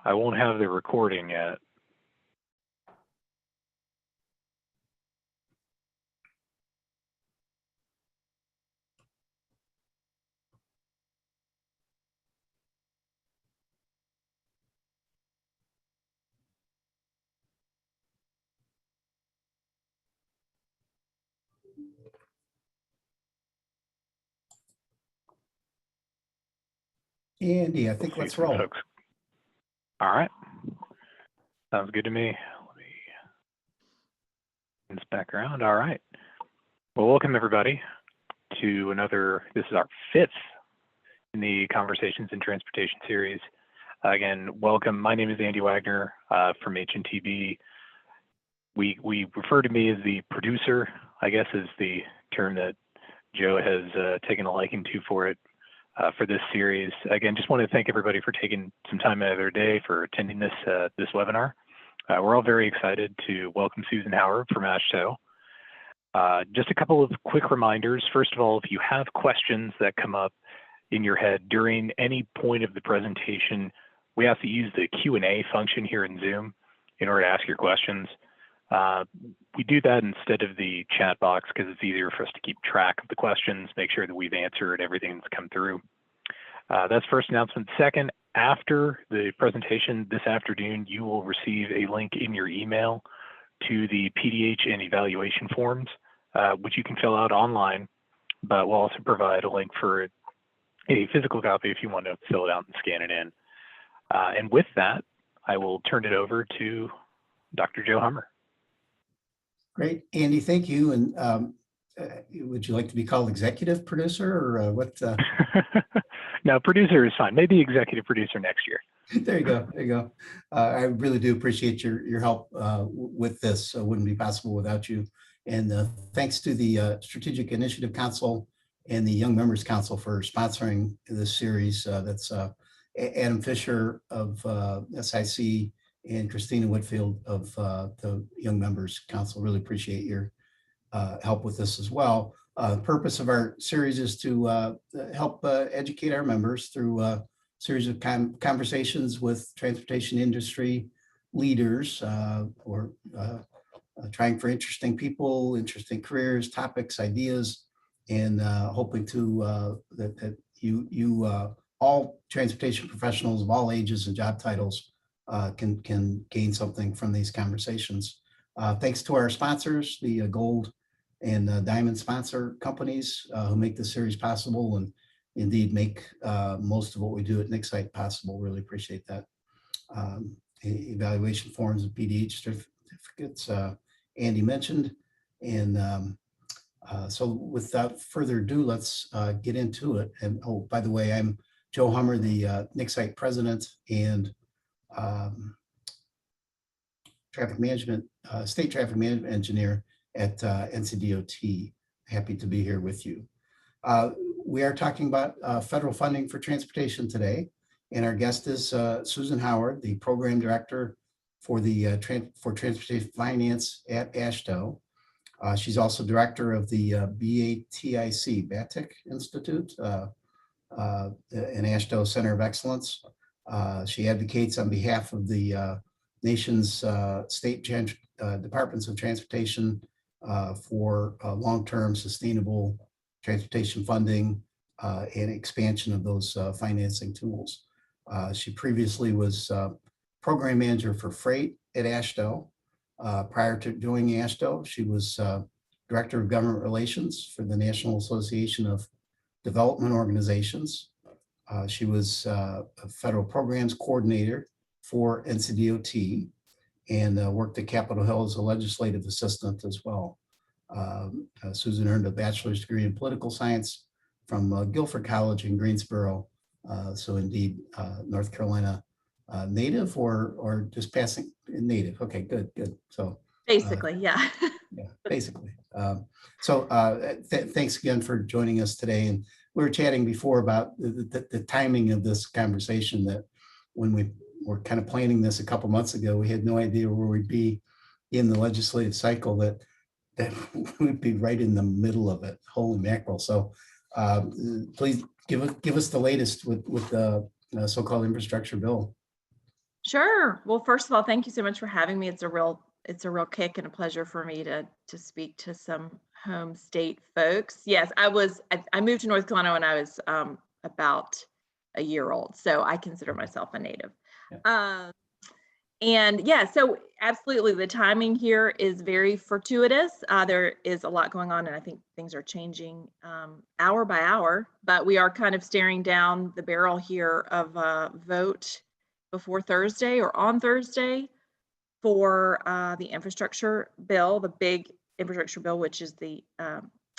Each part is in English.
I won't have the recording yet. Andy, I think let's roll. Folks. All right. Sounds good to me. Let me this back around. All right. Well, welcome everybody to this is our 5th in the Conversations in Transportation series. Again, welcome. My name is Andy Wagner from HNTB. We refer to me as the producer, I guess is the term that Joe has taken a liking to for it. For this series. Again, just want to thank everybody for taking some time out of their day for attending this webinar. We're all very excited to welcome Susan Howard from AASHTO. Just a couple of quick reminders. First of all, if you have questions that come up in your head during any point of the presentation, we have to use the Q&A function here in Zoom in order to ask your questions. We do that instead of the chat box because it's easier for us to keep track of the questions, make sure that we've answered everything that's come through. That's first announcement. Second, after the presentation this afternoon, you will receive a link in your email to the PDH and evaluation forms, which you can fill out online, but we'll also provide a link for a physical copy if you want to fill it out and scan it in. And with that, I will turn it over to Dr. Joe Hummer. Great, Andy, thank you. And would you like to be called executive producer or what? No, producer is fine. Maybe executive producer next year. There you go. There you go. I really do appreciate your help with this. It wouldn't be possible without you. And thanks to the Strategic Initiative Council and the Young Members Council for sponsoring this series. That's Adam Fisher of SIC and Christina Whitfield of the Young Members Council. Really appreciate your help with this as well. The purpose of our series is to help educate our members through a series of conversations with transportation industry leaders or trying for interesting people, interesting careers, topics, ideas, and hoping to that you all transportation professionals of all ages and job titles can gain something from these conversations. Thanks to our sponsors, the Gold and Diamond sponsor companies who make this series possible and indeed make most of what we do at Nixite possible. Really appreciate that. Evaluation forms and PDH certificates Andy mentioned. And so without further ado, let's get into it. And oh, by the way, I'm Joe Hummer, the Nixite president and traffic management, state traffic management engineer at NCDOT. Happy to be here with you. We are talking about federal funding for transportation today, and our guest is Susan Howard, the program director for the transportation finance at AASHTO. She's also director of the BATIC Institute, an AASHTO Center of Excellence. She advocates on behalf of the nation's state departments of transportation for long-term sustainable transportation funding and expansion of those financing tools. She previously was program manager for freight at AASHTO. Prior to joining AASHTO, she was director of government relations for the National Association of Development Organizations. She was a federal programs coordinator for NCDOT and worked at Capitol Hill as a legislative assistant as well. Susan earned a bachelor's degree in political science from Guilford College in Greensboro. So indeed, North Carolina native or just passing native. Okay, good. So basically, yeah. Yeah, basically. Thanks again for joining us today. And we were chatting before about the timing of this conversation, that when we were kind of planning this a couple months ago, we had no idea where we'd be in the legislative cycle, that we'd be right in the middle of it. Holy mackerel. So please give us the latest with the so-called infrastructure bill. Sure. Well, first of all, thank you so much for having me. It's a real kick and a pleasure for me to speak to some home state folks. Yes, I moved to North Carolina when I was about a year old, so I consider myself a native. Yeah. And yeah, so absolutely, the timing here is very fortuitous. There is a lot going on, and I think things are changing hour by hour. But we are kind of staring down the barrel here of a vote before Thursday or on Thursday for the infrastructure bill, the big infrastructure bill, which is the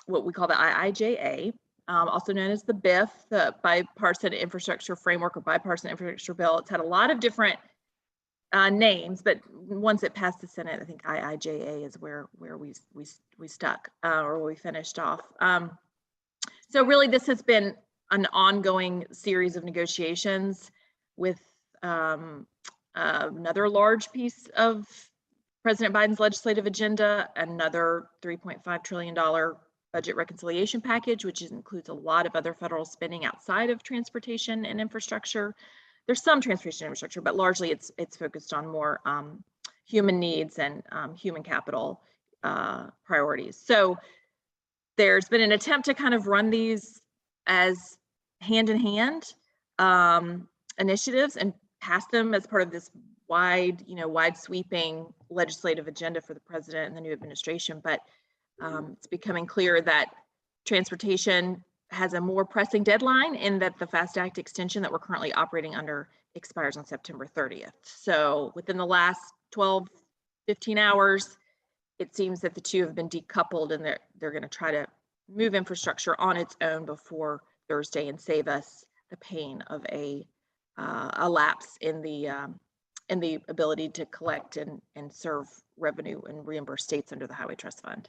what we call the IIJA, also known as the BIF, the Bipartisan Infrastructure Framework or Bipartisan Infrastructure Bill. It's had a lot of different names, but once it passed the Senate, I think IIJA is where we stuck or we finished off. So really, this has been an ongoing series of negotiations with another large piece of President Biden's legislative agenda, another $3.5 trillion budget reconciliation package, which includes a lot of other federal spending outside of transportation and infrastructure. There's some transportation infrastructure, but largely it's focused on more human needs and human capital priorities. So there's been an attempt to kind of run these as hand in hand initiatives and pass them as part of this wide sweeping legislative agenda for the president and the new administration. But it's becoming clear that transportation has a more pressing deadline in that the FAST Act extension that we're currently operating under expires on September 30th. So within the last 12, 15 hours, it seems that the two have been decoupled, and they're going to try to move infrastructure on its own before Thursday and save us the pain of a lapse in the ability to collect and serve revenue and reimburse states under the Highway Trust Fund.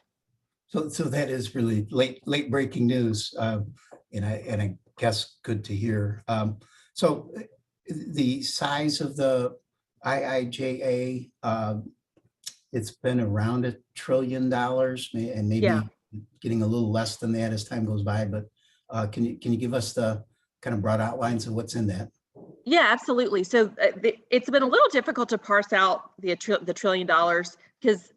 So that is really late breaking news, and I guess good to hear. So the size of the IIJA, it's been around $1 trillion, and maybe getting a little less than that as time goes by. But can you give us the kind of broad outlines of what's in that? Yeah, absolutely. So it's been a little difficult to parse out the $1 trillion because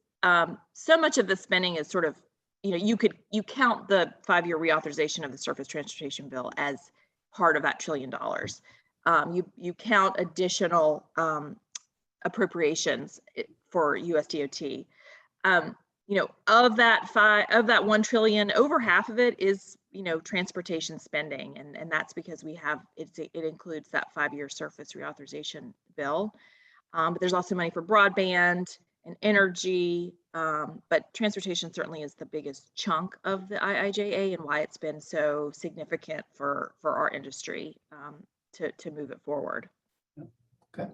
so much of the spending is sort of, you count the 5-year reauthorization of the Surface Transportation Bill as part of that $1 trillion. You count additional appropriations for USDOT. Of that $1 trillion, over half of it is transportation spending, and that's because it includes that 5-year Surface reauthorization bill. But there's also money for broadband and energy, but transportation certainly is the biggest chunk of the IIJA, and why it's been so significant for our industry to move it forward. Okay.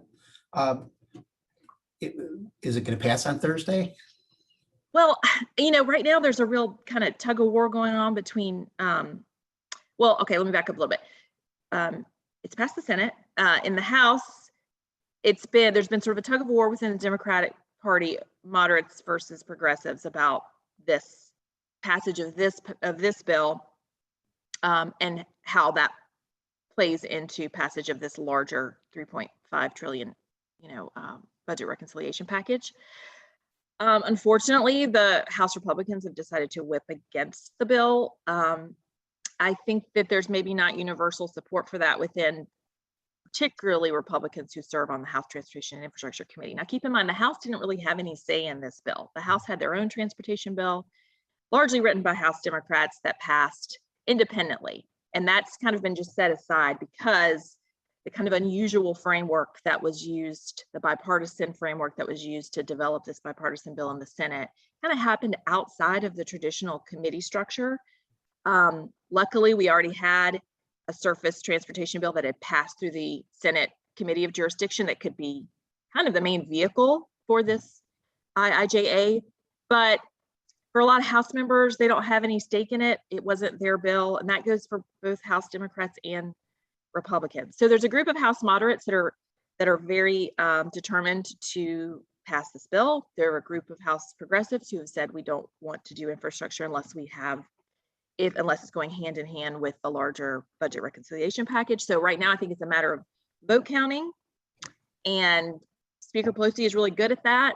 Is it going to pass on Thursday? Well, right now there's a real kind of tug of war going on between, okay, let me back up a little bit. It's passed the Senate. In the House, there's been sort of a tug of war within the Democratic Party, moderates versus progressives, about this passage of this bill and how that plays into passage of this larger $3.5 trillion, budget reconciliation package. Unfortunately, the House Republicans have decided to whip against the bill. I think that there's maybe not universal support for that within particularly Republicans who serve on the House Transportation and Infrastructure Committee. Now, keep in mind, the House didn't really have any say in this bill. The House had their own transportation bill, largely written by House Democrats, that passed independently. And that's kind of been just set aside because the kind of unusual framework that was used, the bipartisan framework that was used to develop this bipartisan bill in the Senate, kind of happened outside of the traditional committee structure. Luckily, we already had a surface transportation bill that had passed through the Senate Committee of Jurisdiction that could be kind of the main vehicle for this IIJA. But for a lot of House members, they don't have any stake in it. It wasn't their bill, and that goes for both House Democrats and Republicans. So there's a group of House moderates that are very determined to pass this bill. There are a group of House progressives who have said we don't want to do infrastructure unless it's going hand in hand with the larger budget reconciliation package. So right now, I think it's a matter of vote counting. And Speaker Pelosi is really good at that.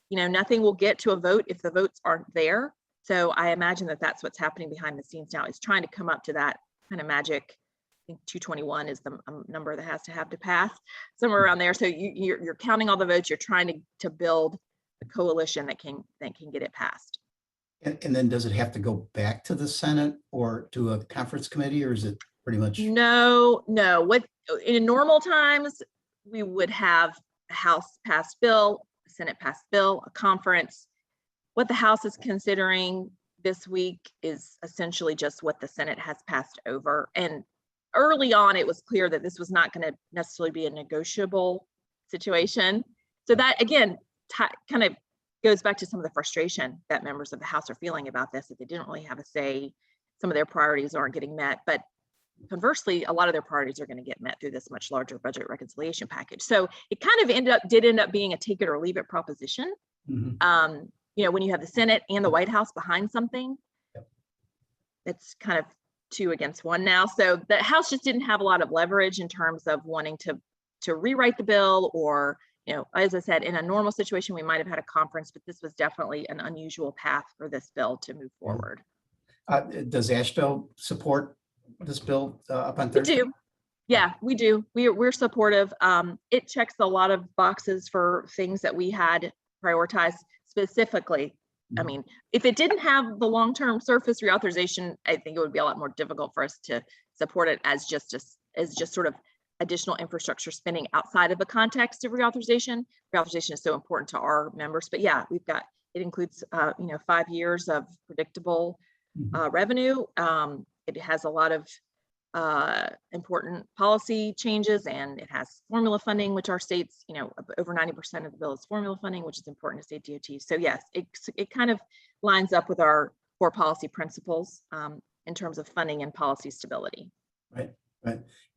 You know, nothing will get to a vote if the votes aren't there. So I imagine that that's what's happening behind the scenes now. Is trying to come up to that kind of magic. I think 221 is the number that has to have to pass, somewhere around there. So you're counting all the votes. You're trying to build a coalition that can get it passed. And then does it have to go back to the Senate or to a conference committee, or is it pretty much? No. What in normal times we would have a House passed bill, a Senate passed bill, a conference. What the House is considering this week is essentially just what the Senate has passed over. And early on, it was clear that this was not going to necessarily be a negotiable situation. So that again kind of goes back to some of the frustration that members of the House are feeling about this, that they didn't really have a say. Some of their priorities aren't getting met, but conversely, a lot of their priorities are going to get met through this much larger budget reconciliation package. So it kind of did end up being a take it or leave it proposition. Mhm. You know, when you have the Senate and the White House behind something, it's kind of 2 against 1 now. So the House just didn't have a lot of leverage in terms of wanting to rewrite the bill, or, you know, as I said, in a normal situation, we might have had a conference, but this was definitely an unusual path for this bill to move forward. Does Asheville support this bill up on We Thursday? do. Yeah, we do. We're supportive. It checks a lot of boxes for things that we had prioritized specifically. I mean, if it didn't have the long-term surface reauthorization, I think it would be a lot more difficult for us to support it as just sort of additional infrastructure spending outside of the context of reauthorization. Reauthorization is so important to our members, but yeah, it includes 5 years of predictable revenue. It has a lot of important policy changes, and it has formula funding, which our states, over 90% of the bill is formula funding, which is important to state DOTs. So yes, it kind of lines up with our core policy principles in terms of funding and policy stability. Right.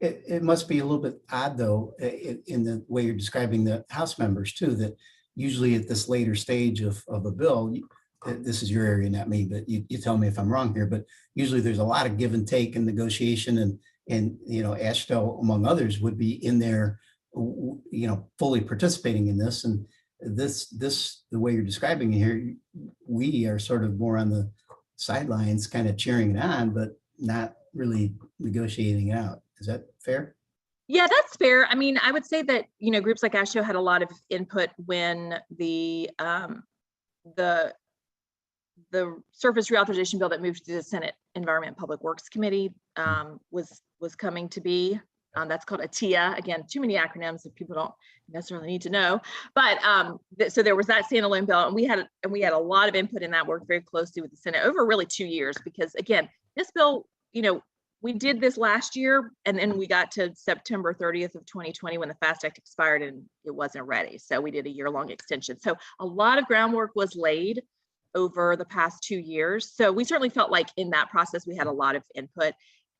It must be a little bit odd, though, in the way you're describing the House members too, that usually at this later stage of a bill, this is your area, not me, but you tell me if I'm wrong here, but usually there's a lot of give and take and negotiation, and Asheville, among others, would be in there, fully participating in this. And this the way you're describing it here, we are sort of more on the sidelines, kind of cheering it on, but not really negotiating it out. Is that fair? Yeah, that's fair. I mean, I would say that, groups like Asheville had a lot of input when the surface reauthorization bill that moved to the Senate Environment and Public Works Committee was coming to be. That's called ATIA. Again, too many acronyms that people don't necessarily need to know. But so there was that standalone bill, and we had a lot of input in that. Worked very closely with the Senate over really 2 years, because again, this bill, we did this last year, and then we got to September 30th of 2020 when the FAST Act expired and it wasn't ready. So we did a year-long extension. So a lot of groundwork was laid over the past 2 years. So we certainly felt like in that process, we had a lot of input.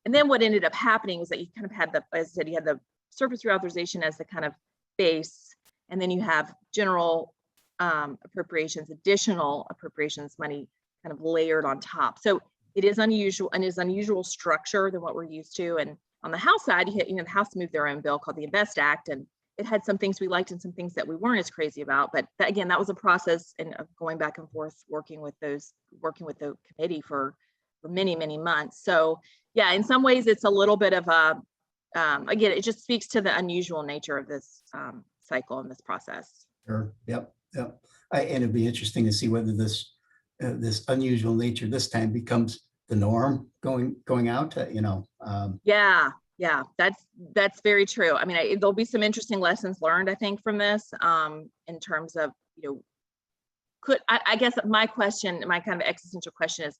And then what ended up happening was that you kind of had as I said, you had the surface reauthorization as the kind of base, and then you have general appropriations, additional appropriations money kind of layered on top. So it is unusual, and is unusual structure than what we're used to. And on the House side, the House moved their own bill called the INVEST Act, and it had some things we liked and some things that we weren't as crazy about. But again, that was a process and going back and forth, working with the committee for many, many months. So yeah, in some ways it's a little bit of a, again, it just speaks to the unusual nature of this cycle and this process. Sure. Yep. And it'd be interesting to see whether this unusual nature this time becomes the norm going out. Yeah, that's very true. I mean, there'll be some interesting lessons learned, I think, from this in terms of, I guess my kind of existential question is,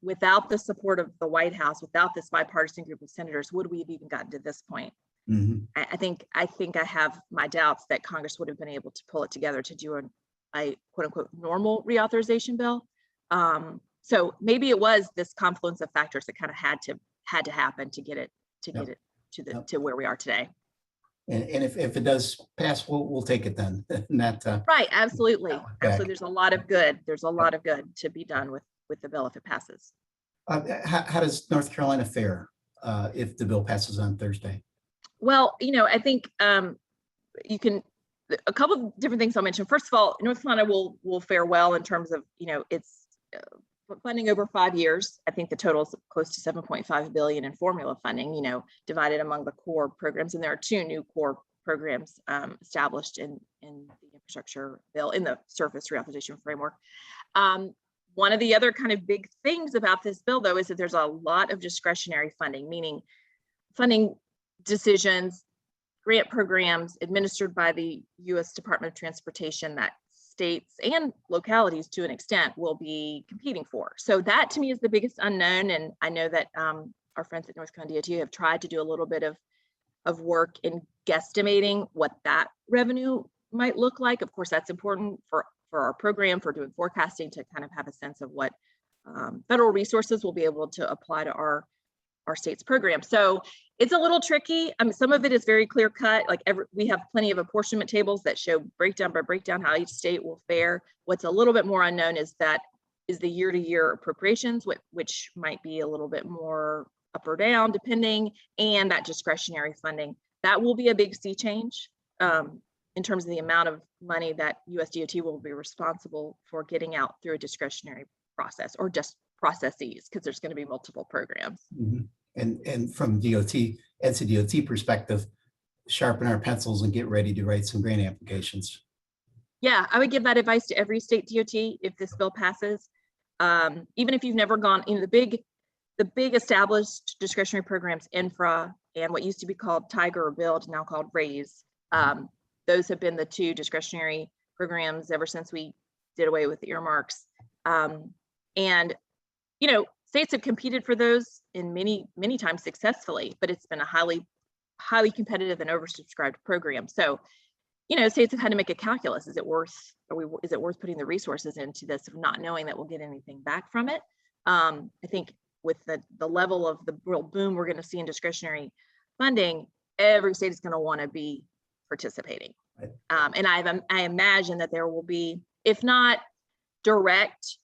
without the support of the White House, without this bipartisan group of senators, would we have even gotten to this point? Mm-hmm. I think I have my doubts that Congress would have been able to pull it together to do a quote unquote normal reauthorization bill. So maybe it was this confluence of factors that kind of had to happen to get it to where we are today. And if it does pass, we'll take it then. Right, absolutely. Absolutely. There's a lot of good to be done with the bill if it passes. How does North Carolina fare if the bill passes on Thursday? Well, I think you can, a couple of different things I'll mention. First of all, North Carolina will fare well in terms of, its funding over 5 years. I think the total is close to 7.5 billion in formula funding, divided among the core programs. And there are 2 new core programs established in the infrastructure bill, in the surface reauthorization framework. One of the other kind of big things about this bill, though, is that there's a lot of discretionary funding, meaning funding decisions, grant programs administered by the U.S. Department of Transportation that states and localities, to an extent, will be competing for. So that, to me, is the biggest unknown. And I know that our friends at North Carolina DOT have tried to do a little bit of work in guesstimating what that revenue might look like. Of course, that's important for our program, for doing forecasting, to kind of have a sense of what federal resources will be able to apply to our state's program. So it's a little tricky. I mean, some of it is very clear cut. Like we have plenty of apportionment tables that show breakdown by breakdown how each state will fare. What's a little bit more unknown is the year-to-year appropriations, which might be a little bit more up or down depending, and that discretionary funding. That will be a big sea change in terms of the amount of money that USDOT will be responsible for getting out through a discretionary process, or just processes, because there's going to be multiple programs. Mm-hmm. And from NCDOT perspective, sharpen our pencils and get ready to write some grant applications. Yeah, I would give that advice to every state DOT if this bill passes. Even if you've never gone in the big established discretionary programs, infra and what used to be called Tiger or Build, now called RAISE. Those have been the 2 discretionary programs ever since we did away with the earmarks. And states have competed for those in many times successfully, but it's been a highly competitive and oversubscribed program. So, states have had to make a calculus. Is it worth putting the resources into this, of not knowing that we'll get anything back from it? I think with the level of the real boom we're going to see in discretionary funding, every state is going to want to be participating. Right. And I imagine that there will be, if not direct,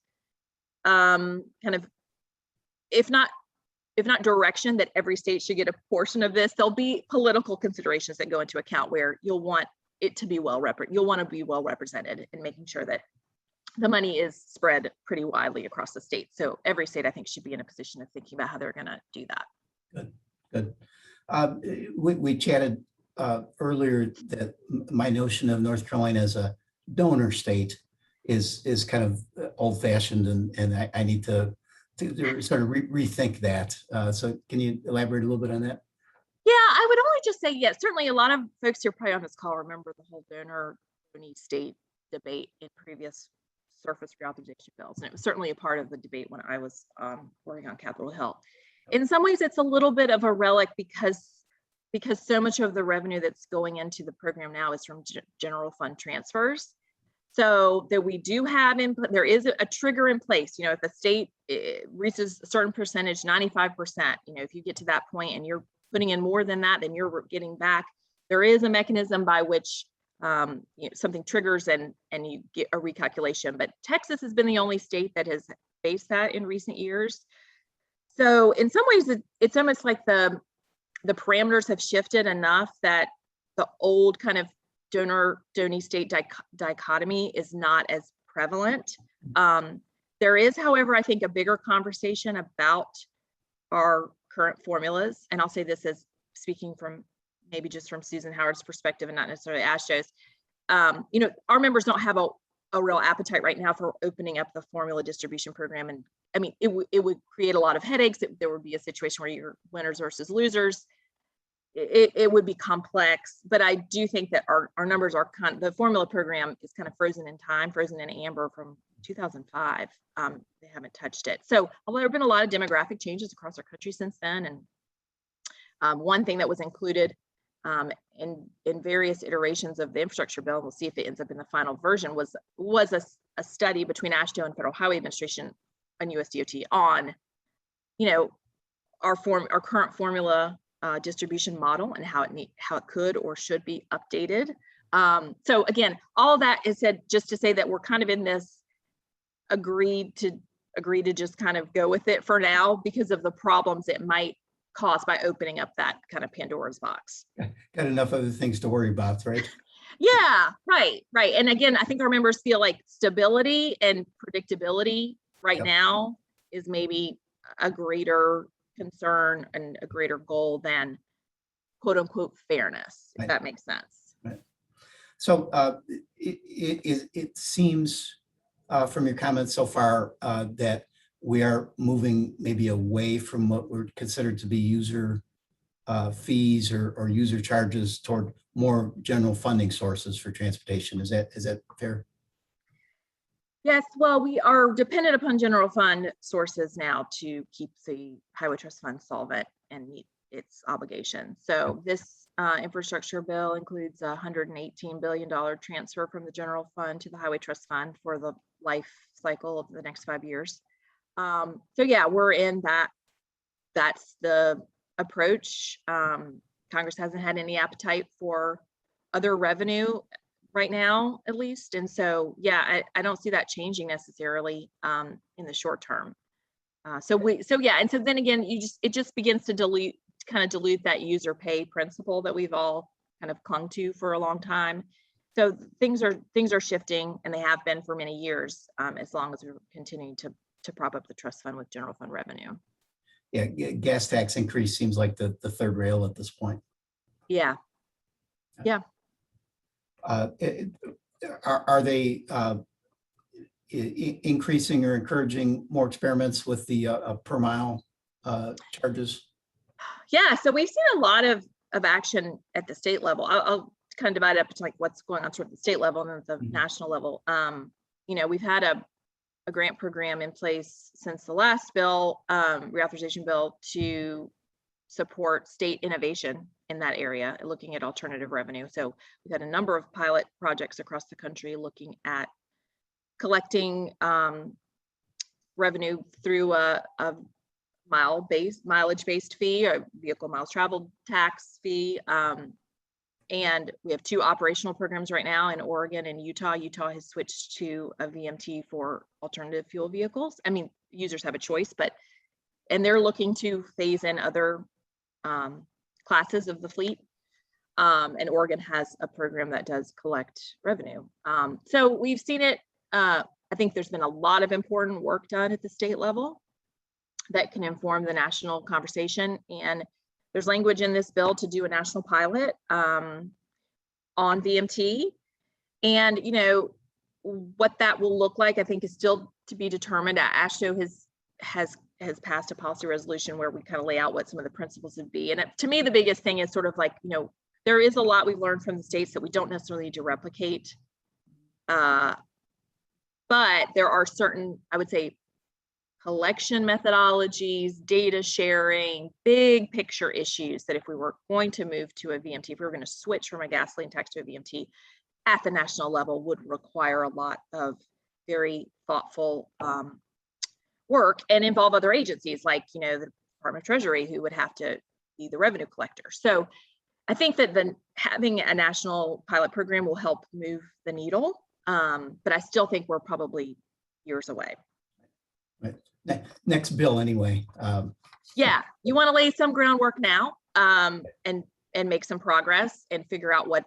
if not direction that every state should get a portion of this, there'll be political considerations that go into account, where you'll want it to be you'll want to be well represented in making sure that the money is spread pretty widely across the state. So every state, I think, should be in a position of thinking about how they're going to do that. Good. We chatted earlier that my notion of North Carolina as a donor state is kind of old-fashioned, and I need to sort of rethink that. So can you elaborate a little bit on that? Yeah, I would only just say, yes, certainly a lot of folks here probably on this call remember the whole donor state debate in previous surface reauthorization bills. And it was certainly a part of the debate when I was working on Capitol Hill. In some ways, it's a little bit of a relic because so much of the revenue that's going into the program now is from general fund transfers. So that we do have input, there is a trigger in place. If the state reaches a certain percentage, 95%, if you get to that point and you're putting in more than that, then you're getting back. There is a mechanism by which something triggers and you get a recalculation. But Texas has been the only state that has faced that in recent years. So in some ways, it's almost like the parameters have shifted enough that the old kind of donor-donee state dichotomy is not as prevalent. There is, however, I think, a bigger conversation about our current formulas. And I'll say this as speaking from maybe just from Susan Howard's perspective and not necessarily AASHTO's. Our members don't have a real appetite right now for opening up the formula distribution program. And I mean, it would create a lot of headaches. There would be a situation where you're winners versus losers. It would be complex, but I do think that our numbers are the formula program is kind of frozen in time, frozen in amber from 2005. They haven't touched it. So although there have been a lot of demographic changes across our country since then, and one thing that was included in various iterations of the infrastructure bill, we'll see if it ends up in the final version, was a study between AASHTO and Federal Highway Administration and USDOT on, our current formula distribution model and how it could or should be updated. So again, all of that is said just to say that we're kind of in this agree to just kind of go with it for now because of the problems it might cause by opening up that kind of Pandora's box. Got enough other things to worry about, right? Yeah, right. And again, I think our members feel like stability and predictability right Yep. now is maybe a greater concern and a greater goal than quote unquote fairness, if Right. that makes sense. So it seems from your comments so far that we are moving maybe away from what were considered to be user fees or user charges toward more general funding sources for transportation. Is that fair? Yes, well, we are dependent upon general fund sources now to keep the Highway Trust Fund solvent and meet its obligations. So this infrastructure bill includes a $118 billion transfer from the general fund to the Highway Trust Fund for the life cycle of the next 5 years. So yeah, we're in that. That's the approach. Congress hasn't had any appetite for other revenue right now, at least. And so, yeah, I don't see that changing necessarily in the short term. So yeah, and so then again, it just begins to kind of dilute that user pay principle that we've all kind of clung to for a long time. So things are shifting, and they have been for many years, as long as we're continuing to prop up the trust fund with general fund revenue. Yeah, gas tax increase seems like the third rail at this point. Yeah. Are they increasing or encouraging more experiments with the per mile charges? Yeah, so we've seen a lot of action at the state level. I'll kind of divide it up to like what's going on sort of the state level and then the national level. We've had a grant program in place since the last bill, reauthorization bill, to support state innovation in that area, looking at alternative revenue. So we've had a number of pilot projects across the country looking at collecting revenue through a mileage-based fee, or vehicle miles traveled tax fee. And we have 2 operational programs right now in Oregon and Utah. Utah has switched to a VMT for alternative fuel vehicles. I mean, users have a choice, and they're looking to phase in other classes of the fleet. And Oregon has a program that does collect revenue. So we've seen it. I think there's been a lot of important work done at the state level that can inform the national conversation. And there's language in this bill to do a national pilot on VMT. And, what that will look like, I think, is still to be determined. AASHTO has passed a policy resolution where we kind of lay out what some of the principles would be. And to me, the biggest thing is sort of like, there is a lot we've learned from the states that we don't necessarily need to replicate. But there are certain, I would say, collection methodologies, data sharing, big picture issues that if we were going to move to a VMT, if we were going to switch from a gasoline tax to a VMT at the national level, would require a lot of very thoughtful work and involve other agencies like, the Department of Treasury, who would have to be the revenue collector. So I think that having a national pilot program will help move the needle. But I still think we're probably years away. Right. Next bill anyway. Yeah, you want to lay some groundwork now and make some progress and figure out what,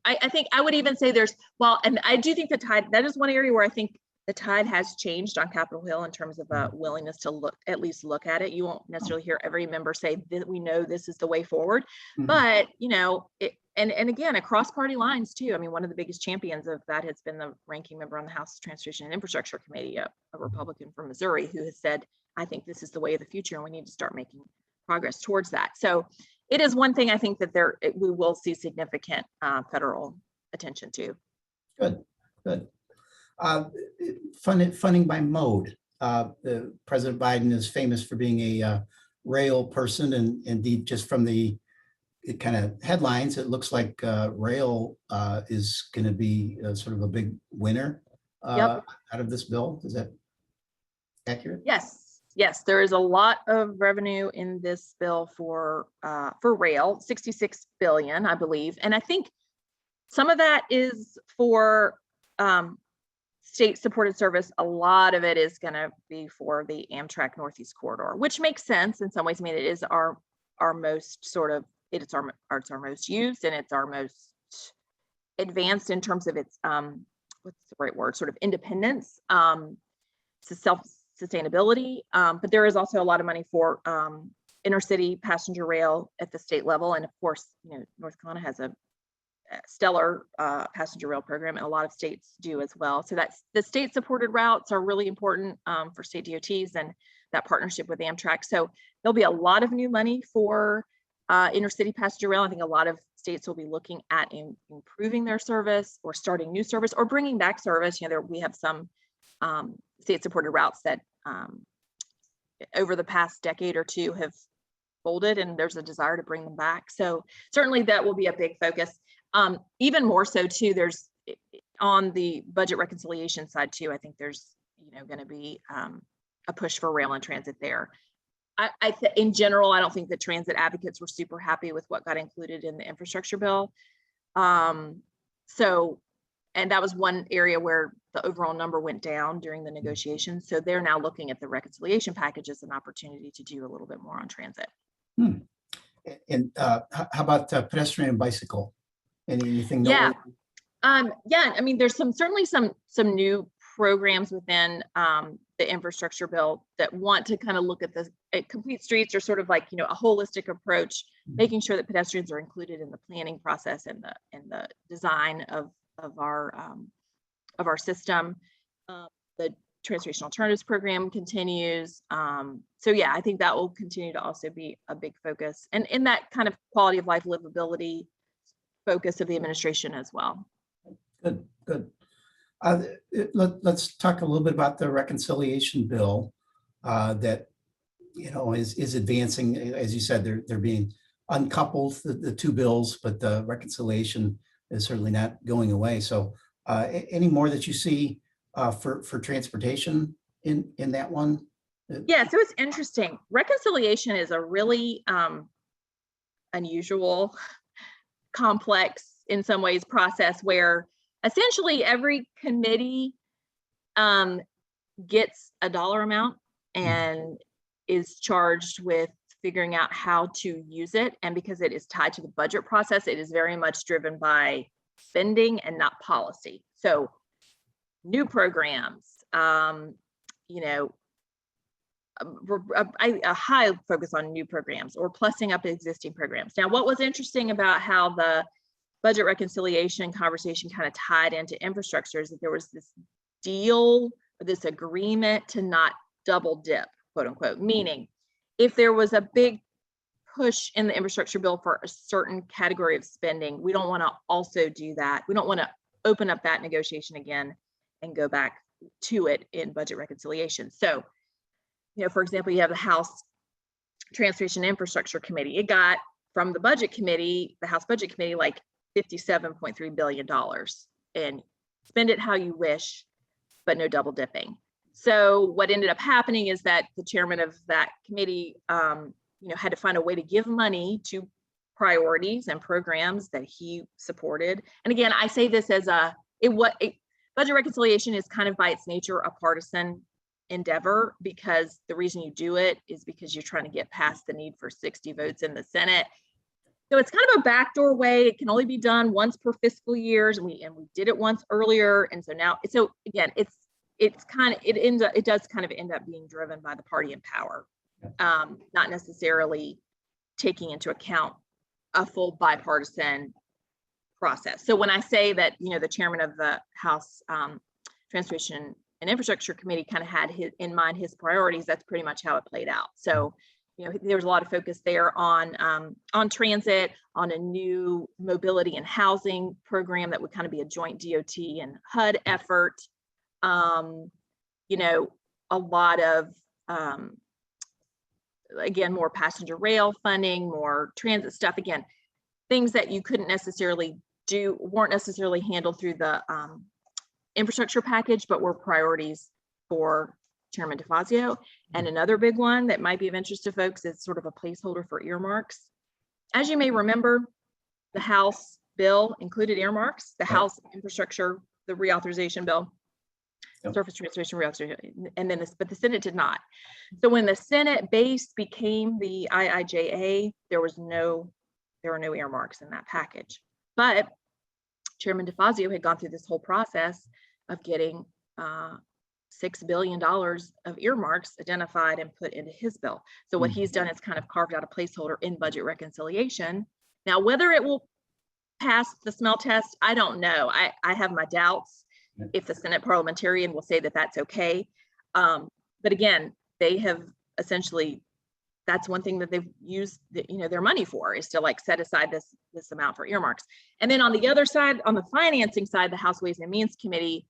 I think I would even say and I do think that is one area where I think the tide has changed on Capitol Hill in terms of a willingness to at least look at it. You won't necessarily hear every member say that we know this is the way forward, but and again, across party lines too. I mean, one of the biggest champions of that has been the ranking member on the House Transportation and Infrastructure Committee, a Republican from Missouri, who has said, I think this is the way of the future and we need to start making progress towards that. So it is one thing I think that we will see significant federal attention to. Good. Funding by mode. President Biden is famous for being a rail person, and indeed, just from the kind of headlines, it looks like rail is going to be sort of a big winner out of this bill. Is that accurate? Yes, there is a lot of revenue in this bill for rail, $66 billion, I believe, and I think some of that is for state-supported service. A lot of it is going to be for the Amtrak Northeast Corridor, which makes sense in some ways. I mean, it is our most sort of it's our most used, and it's our most advanced in terms of its, what's the right word, sort of independence, self-sustainability. But there is also a lot of money for intercity passenger rail at the state level. And of course, North Carolina has a stellar passenger rail program, and a lot of states do as well. So that's the state supported routes are really important for state DOTs and that partnership with Amtrak. So there'll be a lot of new money for intercity passenger rail. I think a lot of states will be looking at improving their service or starting new service or bringing back service. We have some state supported routes that over the past decade or two have folded, and there's a desire to bring them back. So certainly that will be a big focus. Even more so too, there's on the budget reconciliation side too, I think there's going to be a push for rail and transit there. In general, I don't think the transit advocates were super happy with what got included in the infrastructure bill. And that was one area where the overall number went down during the negotiations. So they're now looking at the reconciliation package as an opportunity to do a little bit more on transit. And how about pedestrian and bicycle? Anything? Yeah. Yeah. I mean, there's certainly some new programs within the infrastructure bill that want to kind of look at complete streets, or sort of like a holistic approach, making sure that pedestrians are included in the planning process and the design of our system. The Transportation Alternatives Program continues. So yeah, I think that will continue to also be a big focus, and in that kind of quality of life, livability focus of the administration as well. Good. Let's talk a little bit about the reconciliation bill that is advancing. As you said, they're being uncoupled, the two bills, but the reconciliation is certainly not going away. So any more that you see for transportation in that one? Yeah, so it's interesting. Reconciliation is a really unusual, complex in some ways process where essentially every committee gets a dollar amount and is charged with figuring out how to use it. And because it is tied to the budget process, it is very much driven by spending and not policy. So new programs, a high focus on new programs or plussing up existing programs. Now, what was interesting about how the budget reconciliation conversation kind of tied into infrastructure is that there was this deal, this agreement to not double dip, quote unquote, meaning if there was a big push in the infrastructure bill for a certain category of spending, we don't want to also do that. We don't want to open up that negotiation again and go back to it in budget reconciliation. So, for example, you have the House Transportation Infrastructure Committee. It got from the budget committee, the House Budget Committee, like $57.3 billion, and spend it how you wish, but no double dipping. So what ended up happening is that the chairman of that committee, had to find a way to give money to priorities and programs that he supported. And again, I say this as budget reconciliation is kind of by its nature a partisan endeavor, because the reason you do it is because you're trying to get past the need for 60 votes in the Senate. So it's kind of a backdoor way. It can only be done once per fiscal years, and we did it once earlier, and so now again it does kind of end up being driven by the party in power, not necessarily taking into account a full bipartisan process. So when I say that the chairman of the House Transportation and Infrastructure Committee kind of had in mind his priorities, that's pretty much how it played out. So there was a lot of focus there on transit, on a new mobility and housing program that would kind of be a joint DOT and HUD effort. A lot of, again, more passenger rail funding, more transit stuff. Again, things that you couldn't necessarily weren't necessarily handled through the infrastructure package, but were priorities for Chairman DeFazio. And another big one that might be of interest to folks is sort of a placeholder for earmarks. As you may remember, the House bill included earmarks, the House infrastructure, the reauthorization bill, surface transportation reauthorization, and then but the Senate did not. So when the Senate base became the IIJA, there were no earmarks in that package. But Chairman DeFazio had gone through this whole process of getting $6 billion of earmarks identified and put into his bill. So what he's done is kind of carved out a placeholder in budget reconciliation. Now, whether it will pass the smell test, I don't know. I have my doubts if the Senate parliamentarian will say that that's okay. But again, they have essentially, that's one thing that they've used their money for, is to like set aside this amount for earmarks. And then on the other side, on the financing side, the House Ways and Means Committee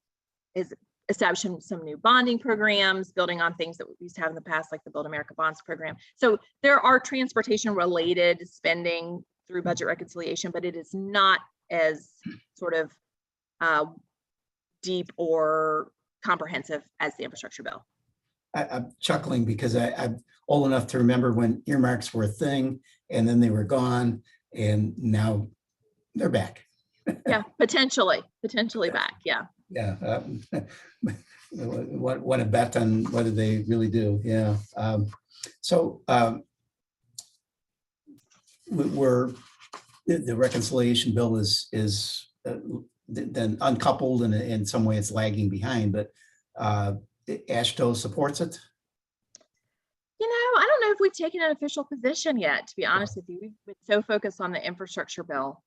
is establishing some new bonding programs, building on things that we used to have in the past, like the Build America Bonds program. So there are transportation related spending through budget reconciliation, but it is not as sort of deep or comprehensive as the infrastructure bill. I'm chuckling because I'm old enough to remember when earmarks were a thing and then they were gone and now they're back. Yeah, potentially back. Yeah. Yeah. What a bet on what do they really do? Yeah. The reconciliation bill is then uncoupled and in some way it's lagging behind, but AASHTO supports it. I don't know if we've taken an official position yet, to be honest with you. We've been so focused on the infrastructure bill.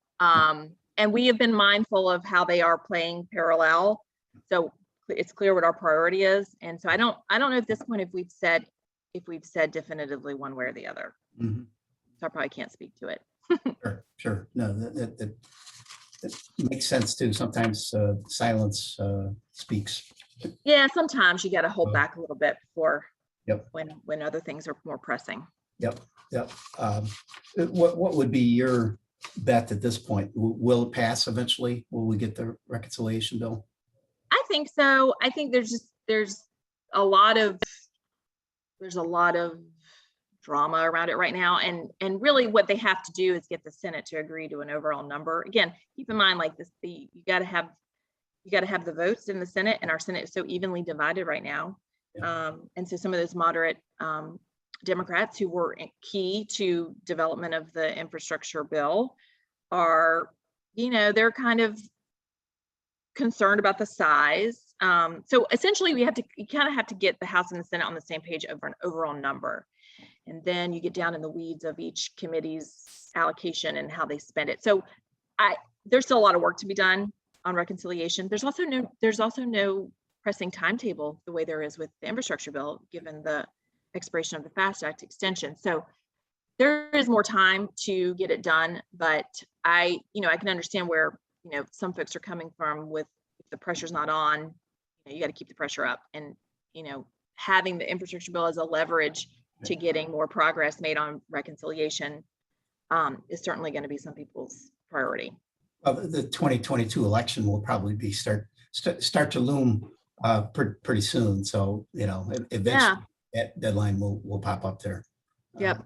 And we have been mindful of how they are playing parallel. So it's clear what our priority is. And so I don't know at this point if we've said definitively one way or the other. Mm-hmm. So I probably can't speak to it. Sure. No, that makes sense too. Sometimes silence speaks. Yeah, sometimes you got to hold back a little bit before when other things are more pressing. Yep. What would be your bet at this point? Will it pass eventually? Will we get the reconciliation bill? I think so. I think there's a lot of drama around it right now, and really what they have to do is get the Senate to agree to an overall number. Again, keep in mind, like this, you got to have the votes in the Senate, and our Senate is so evenly divided right now. And so some of those moderate Democrats who were key to development of the infrastructure bill are, they're kind of concerned about the size. So essentially you kind of have to get the House and the Senate on the same page over an overall number. And then you get down in the weeds of each committee's allocation and how they spend it. So there's still a lot of work to be done on reconciliation. There's also no pressing timetable the way there is with the infrastructure bill, given the expiration of the FAST Act extension. So there is more time to get it done, but I can understand where, some folks are coming from with, if the pressure's not on, you got to keep the pressure up, and, having the infrastructure bill as a leverage to getting more progress made on reconciliation is certainly going to be some people's priority. Well, the 2022 election will probably be start to loom pretty soon. So, eventually that deadline will pop up there. Yep.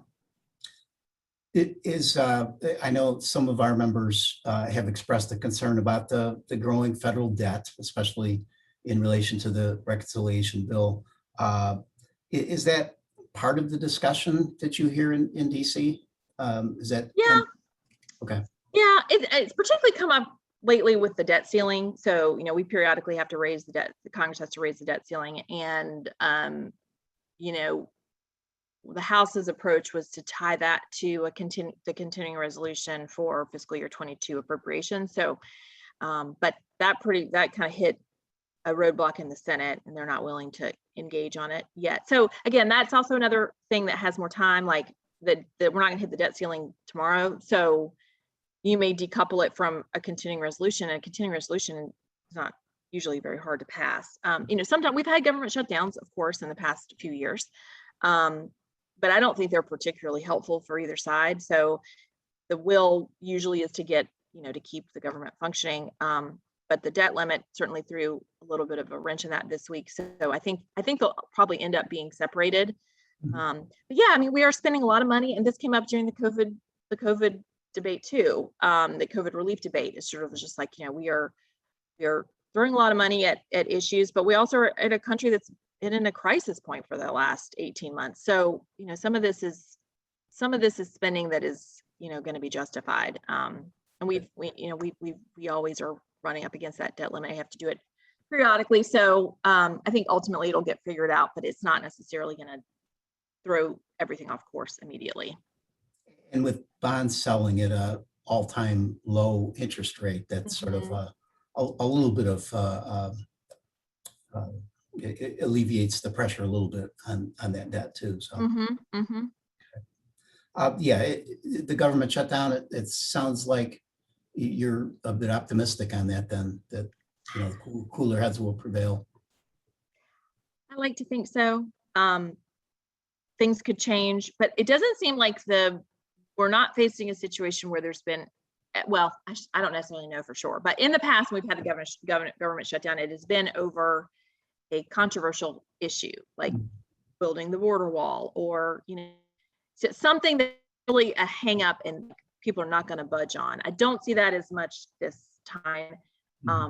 It is, I know some of our members have expressed a concern about the growing federal debt, especially in relation to the reconciliation bill. Is that part of the discussion that you hear in DC? Is that? Yeah. Okay. Yeah, it's particularly come up lately with the debt ceiling. So, we periodically have to raise the debt. The Congress has to raise the debt ceiling, and the House's approach was to tie that to the continuing resolution for fiscal year 22 appropriation. So, but that kind of hit a roadblock in the Senate, and they're not willing to engage on it yet. So again, that's also another thing that has more time, like that we're not going to hit the debt ceiling tomorrow. So you may decouple it from a continuing resolution, and a continuing resolution is not usually very hard to pass. Sometimes we've had government shutdowns, of course, in the past few years. But I don't think they're particularly helpful for either side. So the will usually is to get, to keep the government functioning. But the debt limit certainly threw a little bit of a wrench in that this week. So I think they'll probably end up being separated. But yeah, we are spending a lot of money, and this came up during the COVID debate too. The COVID relief debate is sort of just like, we are throwing a lot of money at issues, but we also are at a country that's been in a crisis point for the last 18 months. So, some of this is spending that is, going to be justified. And we always are running up against that debt limit. I have to do it periodically. So I think ultimately it'll get figured out, but it's not necessarily going to throw everything off course immediately. And with bonds selling at a all-time low interest rate, that's sort of a little bit of it alleviates the pressure a little bit on that debt too. So the government shutdown. It sounds like you're a bit optimistic on that. Then that cooler heads will prevail. I like to think so. Things could change, but it doesn't seem like we're not facing a situation where there's been, well, I don't necessarily know for sure, but in the past, when we've had the government shutdown, it has been over a controversial issue, like building the border wall, or, something that's really a hang up and people are not going to budge on. I don't see that as much this time.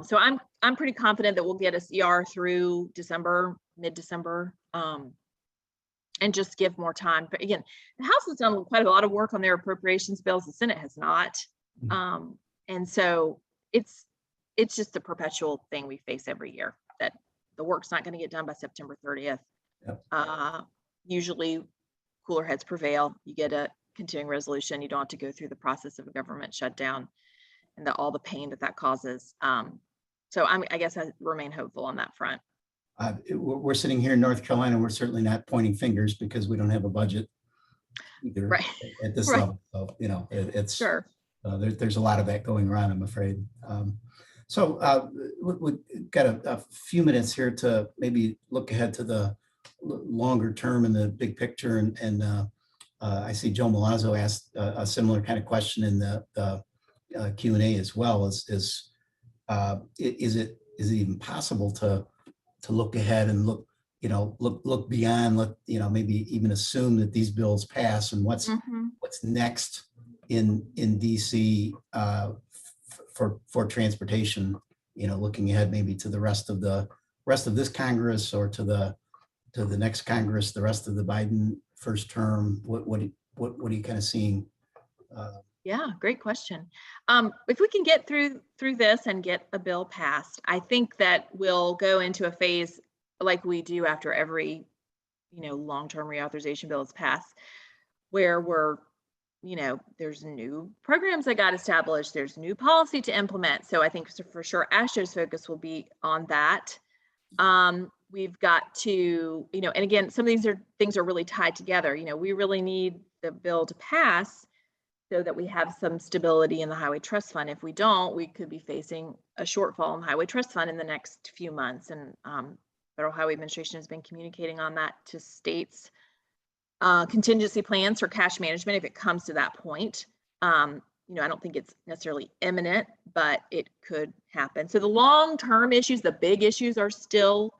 So I'm pretty confident that we'll get a CR through December, mid-December, and just give more time. But again, the House has done quite a lot of work on their appropriations bills. The Senate has not. And so it's just a perpetual thing we face every year, that the work's not going to get done by September 30th. Yep. Usually cooler heads prevail. You get a continuing resolution. You don't have to go through the process of a government shutdown and all the pain that causes. So I guess I remain hopeful on that front. We're sitting here in North Carolina. We're certainly not pointing fingers because we don't have a budget either at this level. So, it's sure. There's a lot of that going around, I'm afraid. So we've got a few minutes here to maybe look ahead to the longer term and the big picture. And I see Joe Milazzo asked a similar kind of question in the Q&A as well. Is it even possible to look ahead and look beyond, maybe even assume that these bills pass, and what's next in DC for transportation, looking ahead maybe to the rest of this Congress, or to the next Congress, the rest of the Biden first term. What are you kind of seeing? Yeah, great question. If we can get through this and get a bill passed, I think that we'll go into a phase like we do after every, long-term reauthorization bill is passed, where there's new programs that got established, there's new policy to implement. So I think for sure AASHTO's focus will be on that. We've got to, and again, some of these things are really tied together. We really need the bill to pass so that we have some stability in the Highway Trust Fund. If we don't, we could be facing a shortfall in the Highway Trust Fund in the next few months. And Federal Highway Administration has been communicating on that to states. Contingency plans for cash management if it comes to that point. I don't think it's necessarily imminent, but it could happen. So the long-term issues, the big issues are still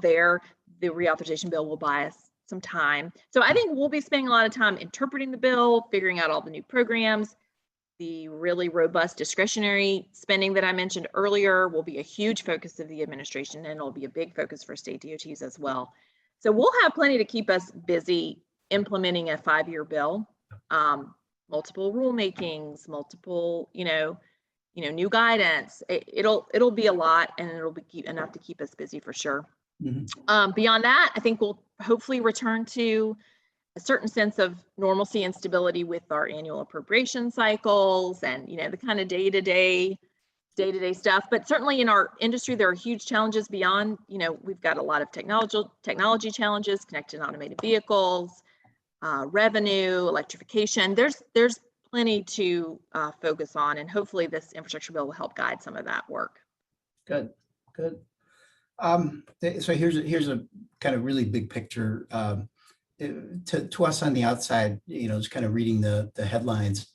there. The reauthorization bill will buy us some time. So I think we'll be spending a lot of time interpreting the bill, figuring out all the new programs. The really robust discretionary spending that I mentioned earlier will be a huge focus of the administration, and it'll be a big focus for state DOTs as well. So we'll have plenty to keep us busy implementing a 5-year bill, multiple rulemakings, multiple, new guidance. It'll be a lot, and it'll be enough to keep us busy for sure. Beyond that, I think we'll hopefully return to a certain sense of normalcy and stability with our annual appropriation cycles and, the kind of day-to-day stuff. But certainly in our industry, there are huge challenges beyond, we've got a lot of technology challenges, connected and automated vehicles, revenue, electrification. There's plenty to focus on, and hopefully this infrastructure bill will help guide some of that work. Good. So here's a kind of really big picture. To us on the outside, just kind of reading the headlines,